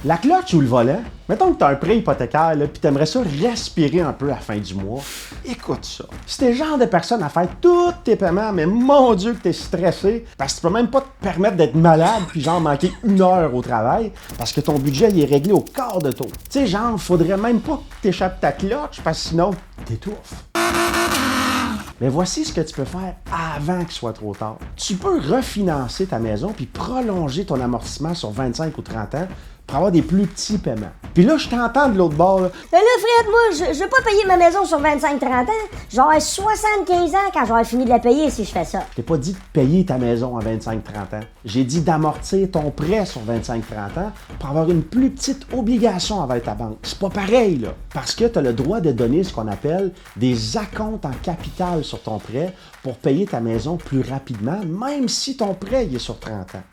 La cloche ou le volant, mettons que tu as un prêt hypothécaire puis tu aimerais ça respirer un peu à la fin du mois. Écoute ça. Si t'es le genre de personne à faire tous tes paiements, mais mon Dieu que t'es stressé, parce que tu peux même pas te permettre d'être malade puis genre manquer 1 heure au travail parce que ton budget il est réglé au quart de tour. Tu sais, genre, faudrait même pas que t'échappes ta cloche parce que sinon, t'étouffes. Mais voici ce que tu peux faire avant qu'il soit trop tard. Tu peux refinancer ta maison puis prolonger ton amortissement sur 25 ou 30 ans pour avoir des plus petits paiements. Puis là, je t'entends de l'autre bord. Là. Mais là, Fred, moi, je veux pas payer ma maison sur 25-30 ans. J'aurai 75 ans quand j'aurai fini de la payer si je fais ça. Je t'ai pas dit de payer ta maison à 25-30 ans. J'ai dit d'amortir ton prêt sur 25-30 ans pour avoir une plus petite obligation avec ta banque. C'est pas pareil, là. Parce que tu as le droit de donner ce qu'on appelle des acomptes en capital sur ton prêt pour payer ta maison plus rapidement, même si ton prêt il est sur 30 ans.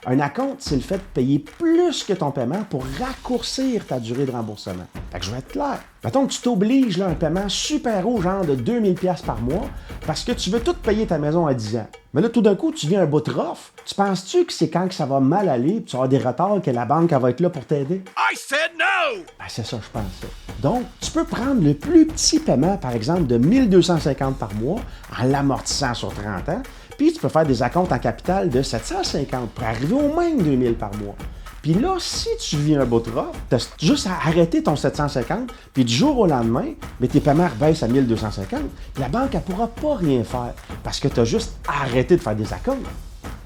Un acompte, c'est le fait de payer plus que ton paiement pour raccourcir ta durée de remboursement. Fait que je vais être clair. Mettons que tu t'obliges là, un paiement super haut, genre de 2000$ par mois, parce que tu veux tout payer ta maison à 10 ans. Mais là, tout d'un coup, tu viens un bout de rough. Tu penses-tu que c'est quand que ça va mal aller, puis tu vas avoir des retards, que la banque elle va être là pour t'aider? I said no! Ben, c'est ça, je pense ça. Donc, tu peux prendre le plus petit paiement, par exemple, de 1250 par mois, en l'amortissant sur 30 ans, puis tu peux faire des acomptes en capital de 750 pour arriver au même 2000 par mois. Puis là, si tu vis un beau trop, tu as juste à arrêter ton 750, puis du jour au lendemain, mais tes paiements rebaissent à 1250, puis la banque, elle pourra pas rien faire parce que tu as juste arrêté de faire des acomptes.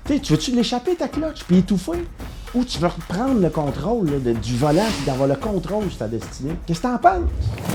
Tu veux-tu l'échapper ta cloche, puis étouffer? Ou tu veux reprendre le contrôle là, du volant, puis d'avoir le contrôle sur ta destinée? Qu'est-ce que t'en penses?